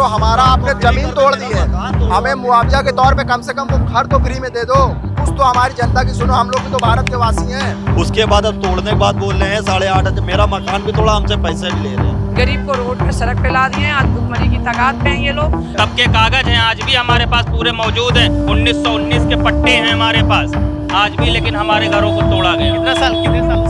करो, हमारा आपने जमीन तोड़ दी है, हमें मुआवजा के तौर पे कम से कम वो घर तो फ्री में दे दो। कुछ तो हमारी जनता की सुनो, हम लोग भी तो भारत के वासी हैं। उसके बाद अब तोड़ने के बाद बोल रहे हैं 8.5, मेरा मकान भी तोड़ा, हमसे पैसे भी ले रहे हैं। गरीब को रोड पे सड़क पे ला दिए हैं, आज भुखमरी की तादाद पे हैं ये लोग। तब के कागज हैं आज भी हमारे पास पूरे मौजूद हैं, 1919 के पट्टे हैं हमारे पास आज भी, लेकिन हमारे घरों को तोड़ा गया। कितने साल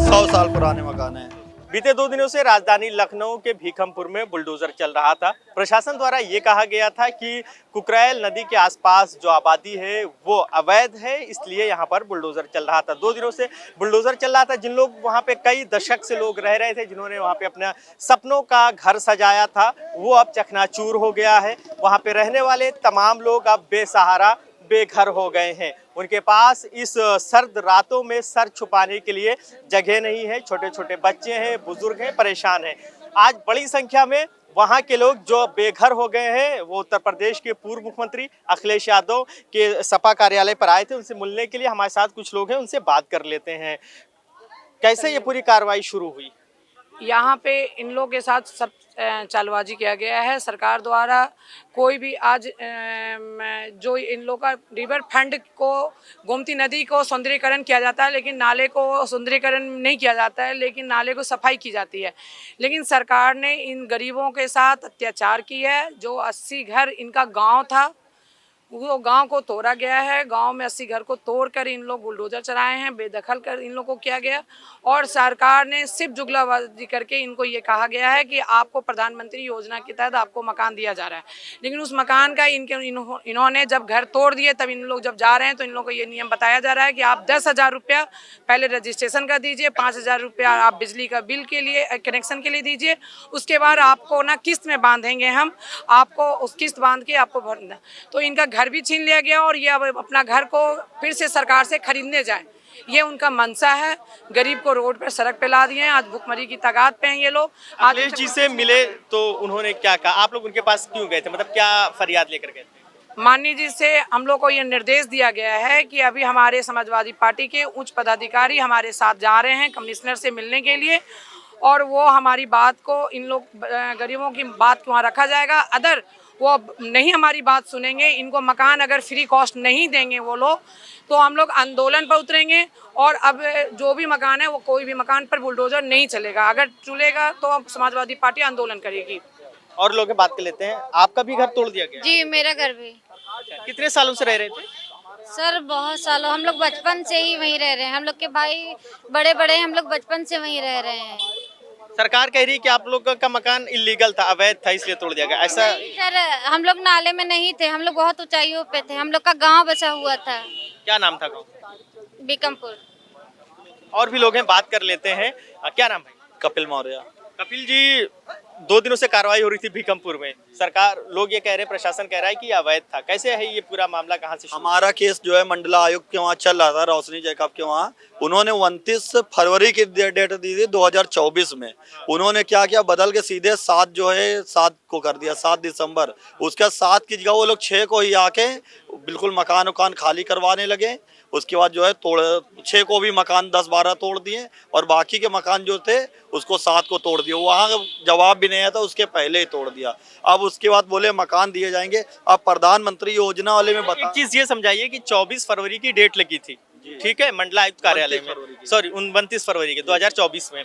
100 साल पुराने मकान है। बीते 2 दिनों से राजधानी लखनऊ के भीखमपुर में बुलडोजर चल रहा था। प्रशासन द्वारा ये कहा गया था कि कुकरैल नदी के आसपास जो आबादी है वो अवैध है, इसलिए यहाँ पर बुलडोजर चल रहा था। 2 दिनों से बुलडोजर चल रहा था। जिन लोग वहाँ पे कई दशक से लोग रह रहे थे, जिन्होंने वहाँ पे अपना सपनों का घर सजाया था, वो अब चकनाचूर हो गया है। वहाँ पे रहने वाले तमाम लोग अब बेसहारा बेघर हो गए हैं। उनके पास इस सर्द रातों में सर छुपाने के लिए जगह नहीं है। छोटे छोटे बच्चे हैं, बुजुर्ग हैं, परेशान हैं। आज बड़ी संख्या में वहाँ के लोग जो बेघर हो गए हैं वो उत्तर प्रदेश के पूर्व मुख्यमंत्री अखिलेश यादव के सपा कार्यालय पर आए थे। उनसे मिलने के लिए हमारे साथ कुछ लोग हैं, उनसे बात कर लेते हैं। कैसे ये पूरी कार्रवाई शुरू हुई? यहाँ पे इन लोगों के साथ सब चालबाजी किया गया है सरकार द्वारा। कोई भी आज जो इन लोग का रिवर फ्रंट को, गोमती नदी को सौंदर्यीकरण किया जाता है, लेकिन नाले को सौंदर्यीकरण नहीं किया जाता है, लेकिन नाले को सफाई की जाती है। लेकिन सरकार ने इन गरीबों के साथ अत्याचार किया है। जो 80 घर इनका गांव था, वो गांव को तोड़ा गया है। गांव में 80 घर को तोड़कर इन लोग बुलडोजर चलाए हैं, बेदखल कर इन लोगों को किया गया। और सरकार ने सिर्फ जुगलाबाजी करके इनको ये कहा गया है कि आपको प्रधानमंत्री योजना के तहत आपको मकान दिया जा रहा है, लेकिन उस मकान का इन्होंने जब घर तोड़ दिए, तब इन लोग जब जा रहे हैं तो इन लोगों को ये नियम बताया जा रहा है कि आप 10,000 रुपया पहले रजिस्ट्रेशन का दीजिए, 5,000 रुपया आप बिजली का बिल के लिए, कनेक्शन के लिए दीजिए। उसके बाद आपको ना किस्त में बांधेंगे हम, आपको उस किस्त बांध के आपको भरना। तो इनका घर भी छीन लिया गया और ये अब अपना घर को फिर से सरकार से खरीदने जाएं, ये उनका मंशा है। गरीब को रोड पर सड़क पे ला दिए हैं, आज भुखमरी की तादाद पे हैं ये लोग। अखिलेश जी से मिले तो उन्होंने क्या कहा? आप लोग उनके पास क्यों गए थे? मतलब क्या फरियाद लेकर गए थे? माननीय जी से हम लोग को ये निर्देश दिया गया है कि अभी हमारे समाजवादी पार्टी के उच्च पदाधिकारी हमारे साथ जा रहे हैं कमिश्नर से मिलने के लिए, और वो हमारी बात को, इन लोग गरीबों की बात को वहाँ रखा जाएगा। अदर वो नहीं हमारी बात सुनेंगे, इनको मकान अगर फ्री कॉस्ट नहीं देंगे वो लोग, तो हम लोग आंदोलन पर उतरेंगे। और अब जो भी मकान है वो कोई भी मकान पर बुलडोजर नहीं चलेगा, अगर चलेगा तो अब समाजवादी पार्टी आंदोलन करेगी। और लोग बात कर लेते हैं। आपका भी घर तोड़ दिया गया? जी, मेरा घर भी। कितने सालों से रह रहे थे? सर बहुत सालों, हम लोग बचपन से ही वहीं रह रहे हैं। हम लोग के भाई बड़े बड़े, हम लोग बचपन से वहीं रह रहे हैं। सरकार कह रही है कि आप लोग का मकान इलीगल था, अवैध था, इसलिए तोड़ दिया गया। ऐसा? सर हम लोग नाले में नहीं थे, हम लोग बहुत ऊंचाइयों पे थे। हम लोग का गांव बसा हुआ था। क्या नाम था गाँव? भीखमपुर। और भी लोग हैं, बात कर लेते हैं। क्या नाम है? कपिल मौर्य। कपिल जी, 2 दिनों से कार्रवाई हो रही थी भीखमपुर में। सरकार, लोग ये कह रहे हैं, प्रशासन कह रहा है कि ये अवैध था। कैसे है ये पूरा मामला, कहाँ से शुरू? हमारा केस जो है मंडला आयुक्त के वहाँ चल रहा था, रोशनी जैकब के वहाँ। उन्होंने 29 फरवरी की डेट दी थी 2024 में। उन्होंने क्या किया, बदल के सीधे 7 जो है 7 को कर दिया, 7 दिसंबर। उसका 7 की जगह वो लोग 6 को ही आके बिल्कुल मकान उकान खाली करवाने लगे। उसके बाद जो है 6 को भी मकान 10-12 तोड़ दिए, और बाकी के मकान जो थे उसको 7 को तोड़ दिया। वहाँ जवाब भी नहीं आया था, उसके पहले ही तोड़ दिया। अब उसके बाद बोले मकान दिए जाएंगे। अब प्रधानमंत्री योजना वाले में बता, एक चीज ये समझाइए कि 24 फरवरी की डेट लगी थी, ठीक है, मंडला आयुक्त कार्यालय में, सॉरी 29 फरवरी के 2024 में।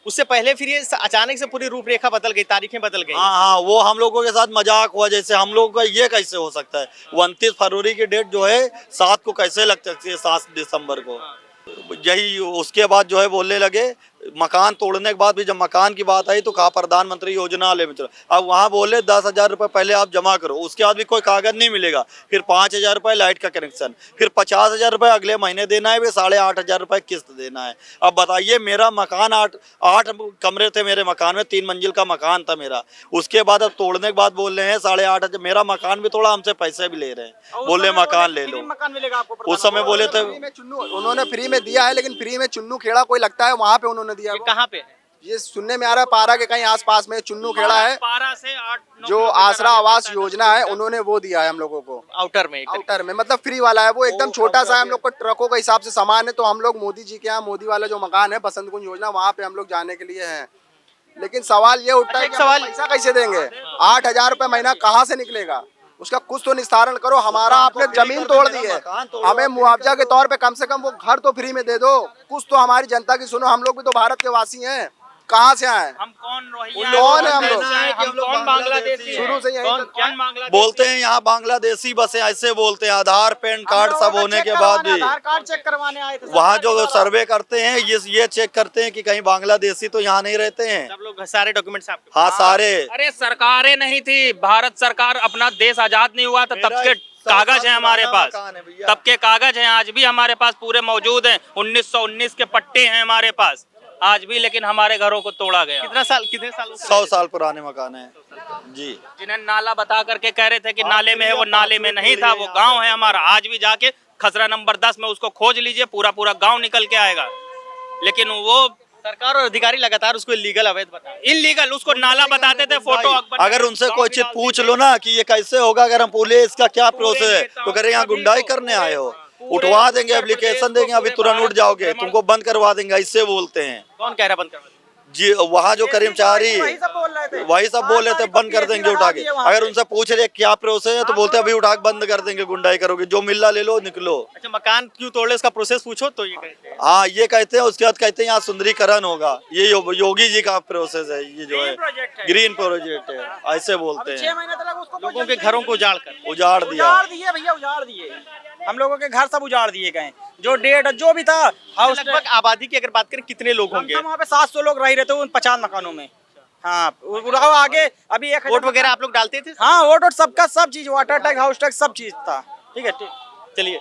उससे पहले फिर ये अचानक से पूरी रूपरेखा बदल गई, तारीखें बदल गई। हाँ, वो हम लोगों के साथ मजाक हुआ। जैसे हम लोग का ये कैसे हो सकता है, 29 फरवरी की डेट जो है 7 को कैसे लग सकती है, 7 दिसंबर को। यही उसके बाद जो है बोलने लगे, मकान तोड़ने के बाद भी जब मकान की बात आई तो कहा प्रधानमंत्री योजना वाले में चलो। अब वहाँ बोले 10,000 रुपये पहले आप जमा करो, उसके बाद भी कोई कागज नहीं मिलेगा। फिर 5,000 रुपये लाइट का कनेक्शन, फिर 50,000 रुपये अगले महीने देना है, फिर 8,500 रुपये किस्त देना है। अब बताइए, मेरा मकान 8 कमरे थे मेरे मकान में, 3 मंजिल का मकान था मेरा। उसके बाद अब तोड़ने के बाद बोल रहे हैं 8,500, मेरा मकान भी तोड़ा, हमसे पैसे भी ले रहे हैं, बोले मकान ले लो। मकान मिलेगा आपको? उस समय बोले थे उन्होंने फ्री में दिया है, लेकिन फ्री में चुन्नू खेड़ा कोई लगता है वहाँ पे उन्होंने दिया। कहाँ पे है ये? सुनने में आ रहा है पारा के कहीं आसपास में चुन्नू खेड़ा है। पारा से 8-9 जो आसरा आवास योजना है उन्होंने वो दिया है हम लोगों को, आउटर में। आउटर में मतलब फ्री वाला है वो, एकदम छोटा सा है। हम लोग को ट्रकों के हिसाब से सामान है, तो हम लोग मोदी जी के यहाँ, मोदी वाला जो मकान है बसंत कुंज योजना, वहाँ पे हम लोग जाने के लिए हैं। लेकिन सवाल ये उठता है एक कि सवाल- हम पैसा कैसे देंगे? 8,000 रुपए महीना कहाँ से निकलेगा? उसका कुछ तो निस्तारण करो। हमारा आपने जमीन तोड़ दी है, हमें मुआवजा के तौर पे कम से कम वो घर तो फ्री में दे दो। कुछ तो हमारी जनता की सुनो, हम लोग भी तो भारत के वासी हैं, कहाँ से आए? हम कौन रोहिंग्या कौन है हम लोग? हम कौन बांग्लादेशी हैं? शुरू से यही कौन तो- कौन बांग्लादेशी बोलते हैं यहाँ बांग्लादेशी बसे ऐसे बोलते हैं, आधार पैन कार्ड सब होने के बाद भी आधार कार्ड चेक करवाने आए थे। वहाँ जो सर्वे करते हैं ये चेक करते हैं कि कहीं बांग्लादेशी तो यहाँ नहीं रहते हैं। सब लोग सारे डॉक्यूमेंट्स आपके हाँ सारे। अरे सरकारें नहीं थी, भारत सरकार, अपना देश आजाद नहीं हुआ था तब के कागज है हमारे पास, तब के कागज हैं, आज भी हमारे पास पूरे मौजूद हैं। 1919 के पट्टे हैं हमारे पास आज भी, लेकिन हमारे घरों को तोड़ा गया। कितने साल 100 साल पुराने मकान है जी। जिन्हें नाला बता करके कह रहे थे कि नाले में है, वो नाले में नहीं था, वो गांव है हमारा। आज भी जाके खसरा नंबर 10 में उसको खोज लीजिए, पूरा पूरा गांव निकल के आएगा। लेकिन वो सरकार और अधिकारी लगातार उसको इलीगल अवैध बता रहे हैं। इलीगल उसको नाला बताते थे, फोटो अगर उनसे कोई चीज पूछ लो ना कि ये कैसे होगा, अगर हम बोले इसका क्या प्रोसेस है, तो कह रहे यहाँ गुंडाई करने आए हो, उठवा देंगे, एप्लीकेशन देंगे, अभी तुरंत उठ जाओगे, तुमको बंद करवा देंगे, ऐसे बोलते हैं कौन कह रहा बंद करवा? जी। वहाँ जो कर्मचारी वही सब बोल रहे थे। वही सब बोल रहे थे बंद कर देंगे उठा के। अगर उनसे पूछ रहे क्या प्रोसेस है तो बोलते अभी उठा के बंद कर देंगे, गुंडाई करोगे, जो मिल्ला ले लो निकलो। अच्छा, मकान क्यों तोड़ ले उसका प्रोसेस पूछो तो ये कहते हैं। हाँ ये कहते हैं, उसके बाद कहते हैं यहाँ सुंदरीकरण होगा, ये योगी जी का प्रोसेस है, ये जो है ग्रीन प्रोजेक्ट है, ऐसे बोलते हैं। 6 महीने तक उसको लोगों के घरों को उजाड़ कर उजाड़ दिया। उजाड़ दिए भैया, उजाड़ दिए। हम लोगों के घर सब उजाड़ दिए गए, जो डेढ़ जो भी था हाउस। लगभग आबादी की अगर बात करें कितने लोग होंगे? वहाँ पे 700 लोग रह रहे थे उन 50 मकानों में। हाँ उड़ाओ आगे अभी एक वोट वगैरह आप लोग डालते थे? हाँ वोट सबका सब चीज, वाटर टैक्स, हाउस टैक्स, सब चीज था। ठीक है, ठीक। चलिए,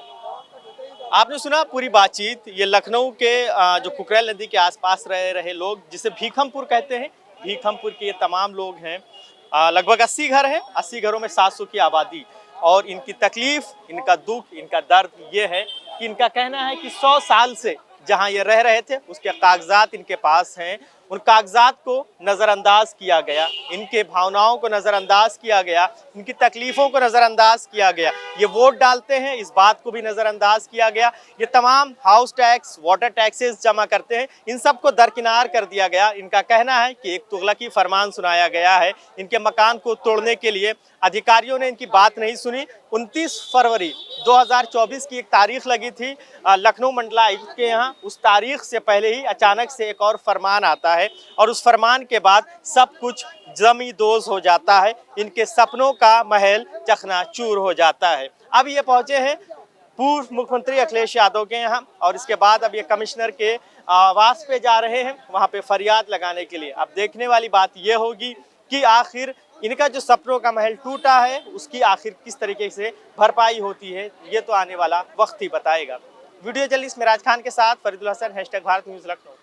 आपने सुना पूरी बातचीत। ये लखनऊ के जो कुकरेल नदी के आसपास रहे लोग, जिसे भीखमपुर कहते हैं, भीखमपुर के ये तमाम लोग हैं। लगभग 80 घर हैं, 80 घरों में 700 की आबादी। और इनकी तकलीफ, इनका दुख, इनका दर्द ये है कि इनका कहना है कि 100 साल से जहां ये रह रहे थे उसके कागजात इनके पास हैं, उन कागजात को नज़रअंदाज किया गया, इनके भावनाओं को नज़रअंदाज किया गया, इनकी तकलीफ़ों को नज़रअंदाज किया गया। ये वोट डालते हैं, इस बात को भी नज़रअंदाज किया गया। ये तमाम हाउस टैक्स, वाटर टैक्सेस जमा करते हैं, इन सब को दरकिनार कर दिया गया। इनका कहना है कि एक तुगलकी फरमान सुनाया गया है, इनके मकान को तोड़ने के लिए अधिकारियों ने इनकी बात नहीं सुनी। 29 फरवरी 2024 की एक तारीख लगी थी लखनऊ मंडलायुक्त के यहाँ। उस तारीख से पहले ही अचानक से एक और फरमान आता है और उस फरमान के बाद सब कुछ जमींदोज हो जाता है। इनके सपनों का महल चकनाचूर हो जाता है। अब ये पहुंचे हैं पूर्व मुख्यमंत्री अखिलेश यादव के यहाँ और इसके बाद अब ये कमिश्नर के आवास पे जा रहे हैं, वहाँ पे फरियाद लगाने के लिए। अब देखने वाली बात ये होगी कि आखिर इनका जो सपनों का महल टूटा है उसकी आखिर किस तरीके से भरपाई होती है, ये तो आने वाला वक्त ही बताएगा। वीडियो जर्नलिस्ट मिराज खान के साथ फरीदुल हसन, #भारत न्यूज़ लखनऊ।